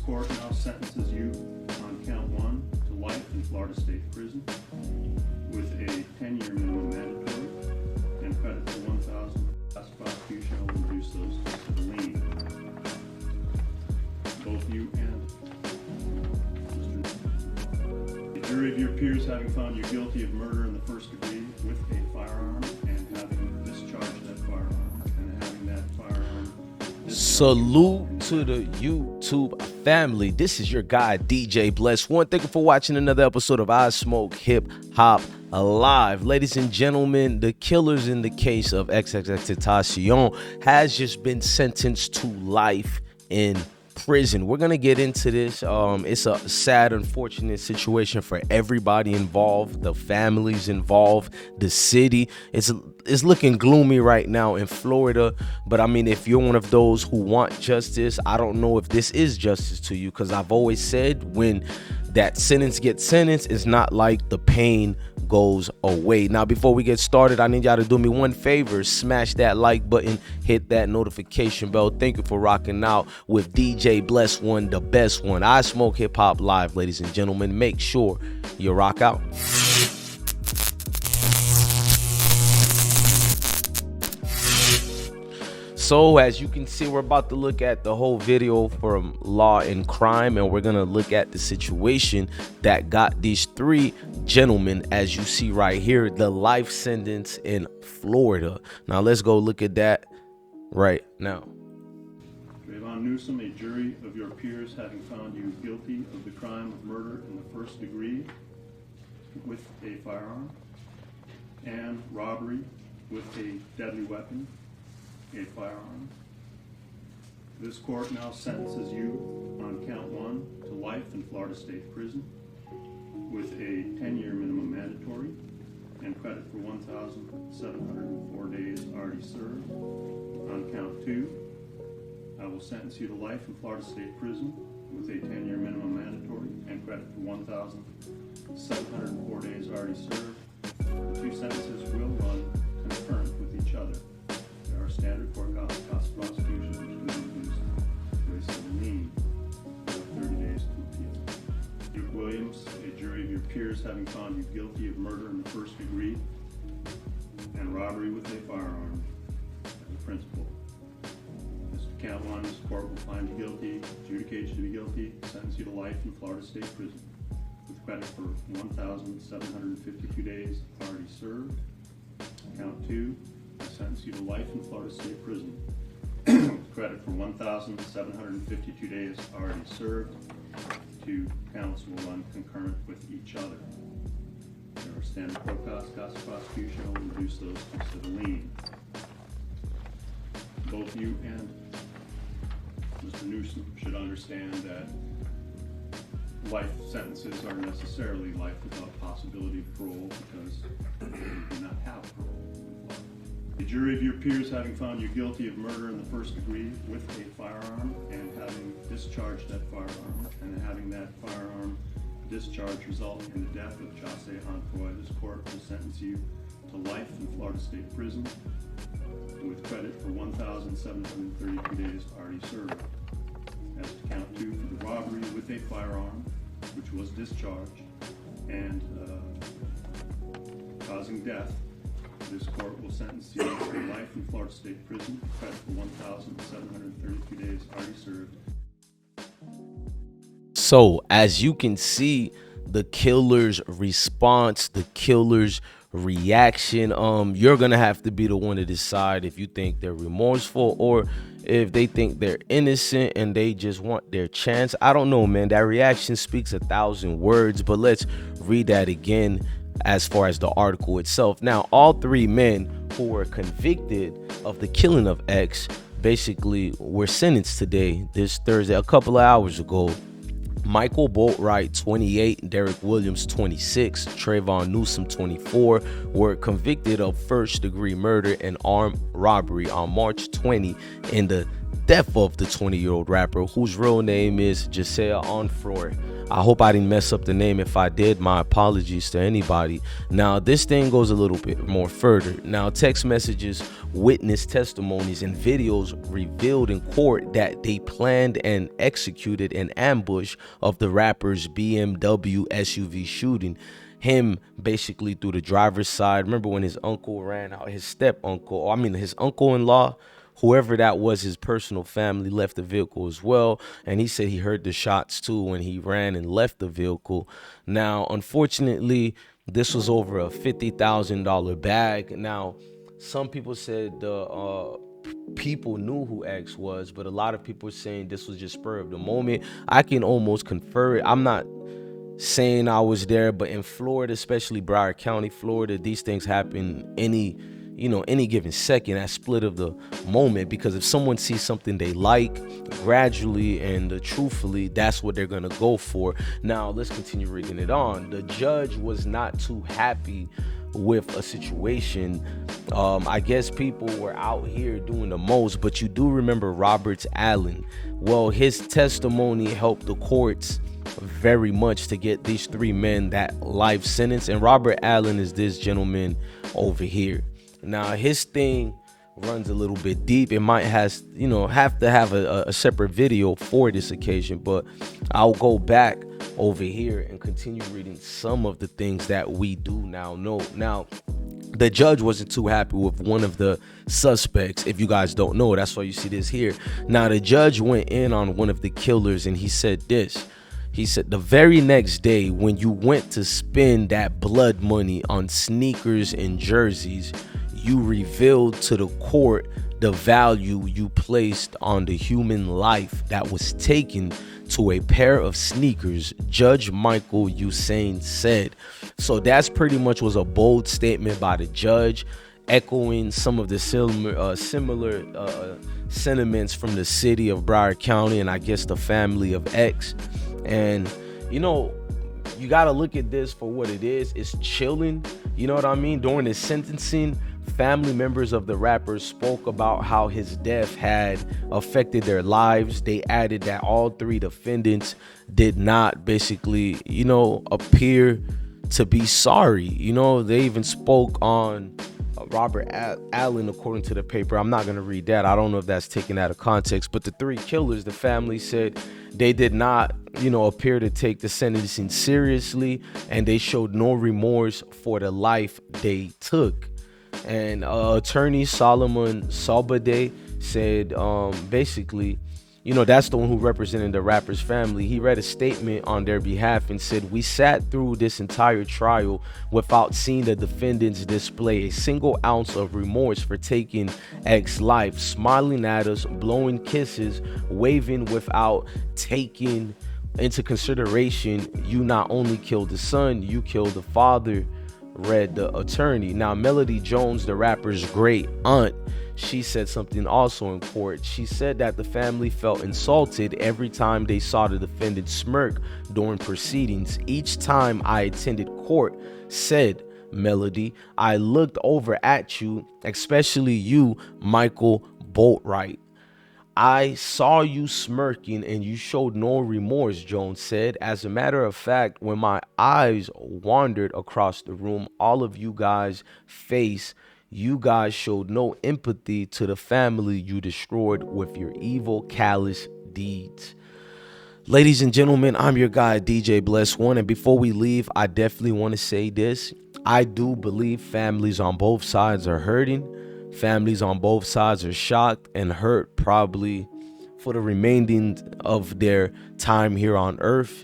court now sentences you on count 1 to life in Florida State Prison with a 10-year minimum mandatory and credit for $1,000. Past prosecution will reduce those to the lien. Both you and the jury of your peers having found you guilty of murder in the first degree with a firearm and having discharged that firearm and having that firearm. Salute to the YouTube family. This is your guy DJ Bless One. Thank you for watching another episode of IsmokeHiphop Alive. Ladies and gentlemen, the killers in the case of XXXTentacion has just been sentenced to life in prison. We're gonna get into this. It's a sad, unfortunate situation for everybody involved, the families involved, the city. It's looking gloomy right now in Florida. But I mean, if you're one of those who want justice, I don't know if this is justice to you, because I've always said when that sentence gets sentenced, it's not like the pain goes away. Now, before we get started, I need y'all to do me one favor: smash that like button, hit that notification bell. Thank you for rocking out with DJ Bless One, the best one. I Smoke Hip Hop Live, ladies and gentlemen. Make sure you rock out. So as you can see, we're about to look at the whole video from Law and Crime, and we're gonna look at the situation that got these three gentlemen, as you see right here, the life sentence in Florida. Now let's go look at that right now. Trayvon Newsom, a jury of your peers having found you guilty of the crime of murder in the first degree with a firearm and robbery with a deadly weapon, a firearm. This court now sentences you on count 1 to life in Florida State Prison with a 10-year minimum mandatory and credit for 1,704 days already served. On count 2, I will sentence you to life in Florida State Prison with a 10-year minimum mandatory and credit for 1,704 days already served. The two sentences will run concurrent with each other. Our standard court cost prosecution, which will reduce to a civil lien of 30 days to appeal. Duke Williams, a jury of your peers having found you guilty of murder in the first degree and robbery with a firearm as a principal. Mr. Count 1, this court will find you guilty, adjudicate you to be guilty, sentence you to life in Florida State Prison with credit for 1,752 days already served. Count 2, I sentence you to life in Florida State Prison with credit for 1,752 days already served. Two counts will run concurrent with each other. There are standard court cost of prosecution will reduce those to civil lien. Both you and Mr. Newsom should understand that life sentences are necessarily life without possibility of parole, because you do not have parole. The jury of your peers having found you guilty of murder in the first degree with a firearm and having discharged that firearm and having that firearm discharge result in the death of Chasse Hanfoy, this court will sentence you to life in Florida State Prison with credit for 1,732 days already served. As to count 2 for the robbery with a firearm, which was discharged and causing death, this court will sentence you to life in Florida State Prison, credit for 1,732 days already served. So as you can see, the killer's response, the killer's reaction, you're gonna have to be the one to decide if you think they're remorseful or if they think they're innocent and they just want their chance. I don't know, man. That reaction speaks 1,000 words, but let's read that again. As far as the article itself, now all three men who were convicted of the killing of X basically were sentenced today, this Thursday, a couple of hours ago. Michael Boatwright, 28, Derek Williams, 26, Trayvon Newsom, 24, were convicted of first-degree murder and armed robbery on March 20 in the death of the 20-year-old rapper, whose real name is Chasse Hanfoy. I hope I didn't mess up the name. If I did, my apologies to anybody. Now, this thing goes a little bit more further. Now, text messages, witness testimonies, and videos revealed in court that they planned and executed an ambush of the rapper's BMW SUV shooting him basically through the driver's side. Remember when his uncle ran out, his his uncle-in-law, whoever that was, his personal family, left the vehicle as well. And he said he heard the shots too when he ran and left the vehicle. Now, unfortunately, this was over a $50,000 bag. Now, some people said the people knew who X was, but a lot of people are saying this was just spur of the moment. I can almost confer it. I'm not saying I was there, but in Florida, especially Broward County, Florida, these things happen any given second, that split of the moment, because if someone sees something they like, gradually and truthfully, that's what they're gonna go for. Now, let's continue reading it on. The judge was not too happy with a situation. I guess people were out here doing the most, but you do remember Robert Allen. Well, his testimony helped the courts very much to get these three men that life sentence. And Robert Allen is this gentleman over here. Now, his thing runs a little bit deep. It might have to have a separate video for this occasion, but I'll go back over here and continue reading some of the things that we do now know. Now, the judge wasn't too happy with one of the suspects. If you guys don't know, that's why you see this here. Now, the judge went in on one of the killers, and he said this. He said, the very next day when you went to spend that blood money on sneakers and jerseys, you revealed to the court the value you placed on the human life that was taken to a pair of sneakers, Judge Michael Hussein said. So that's pretty much was a bold statement by the judge, echoing some of the similar sentiments from the city of Broward County and I guess the family of X. And you got to look at this for what it is. It's chilling. You know what I mean? During his sentencing, family members of the rapper spoke about how his death had affected their lives. They added that all three defendants did not basically, appear to be sorry. They even spoke on Robert Allen, according to the paper. I'm not going to read that. I don't know if that's taken out of context, but the three killers, the family said they did not, appear to take the sentencing seriously, and they showed no remorse for the life they took. And attorney Solomon Salbade said, basically, that's the one who represented the rapper's family. He read a statement on their behalf and said, we sat through this entire trial without seeing the defendants display a single ounce of remorse for taking X's life, smiling at us, blowing kisses, waving without taking into consideration you not only killed the son, you killed the father, read the attorney. Now, Melody Jones, the rapper's great aunt, she said something also in court. She said that the family felt insulted every time they saw the defendant smirk during proceedings. Each time I attended court, said Melody, I looked over at you, especially you, Michael Boatwright. I saw you smirking and you showed no remorse, Jones said. As a matter of fact, when my eyes wandered across the room, all of you guys' face, you guys showed no empathy to the family you destroyed with your evil, callous deeds. Ladies and gentlemen, I'm your guy, DJ Bless One. And before we leave, I definitely want to say this. I do believe families on both sides are hurting. Families on both sides are shocked and hurt probably for the remaining of their time here on earth.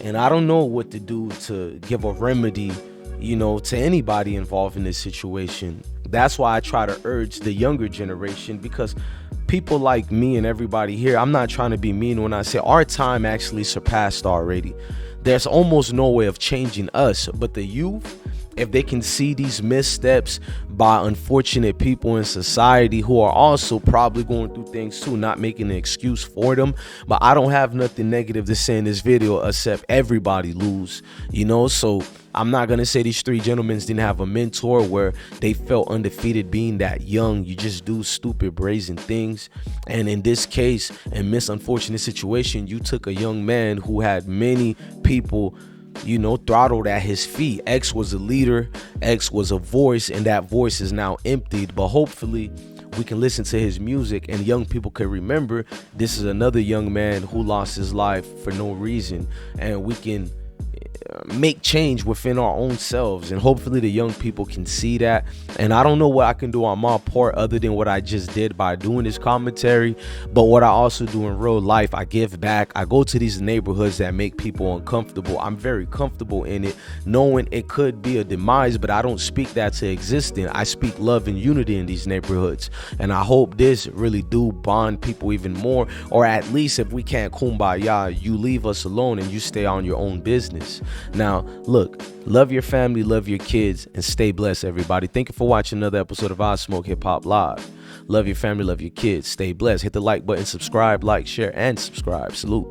And I don't know what to do to give a remedy, to anybody involved in this situation. That's why I try to urge the younger generation, because people like me and everybody here, I'm not trying to be mean when I say our time actually surpassed already. There's almost no way of changing us, but the youth if they can see these missteps by unfortunate people in society who are also probably going through things too, not making an excuse for them. But I don't have nothing negative to say in this video except everybody lose, you know. So I'm not gonna say these three gentlemen didn't have a mentor where they felt undefeated being that young. You just do stupid, brazen things. And in this case, in this unfortunate situation, you took a young man who had many people, you know, throttled at his feet. X was a leader, X was a voice, and that voice is now emptied. But hopefully we can listen to his music and young people can remember this is another young man who lost his life for no reason, and we can make change within our own selves, and hopefully the young people can see that. And I don't know what I can do on my part other than what I just did by doing this commentary, but what I also do in real life, I give back. I go to these neighborhoods that make people uncomfortable. I'm very comfortable in it, knowing it could be a demise, but I don't speak that to existence. I speak love and unity in these neighborhoods, and I hope this really do bond people even more, or at least if we can't kumbaya, you leave us alone and you stay on your own business. Now, look, love your family, love your kids, and stay blessed, everybody. Thank you for watching another episode of I Smoke Hip Hop Live. Love your family, love your kids, stay blessed. Hit the like button, subscribe, like, share, and subscribe. Salute.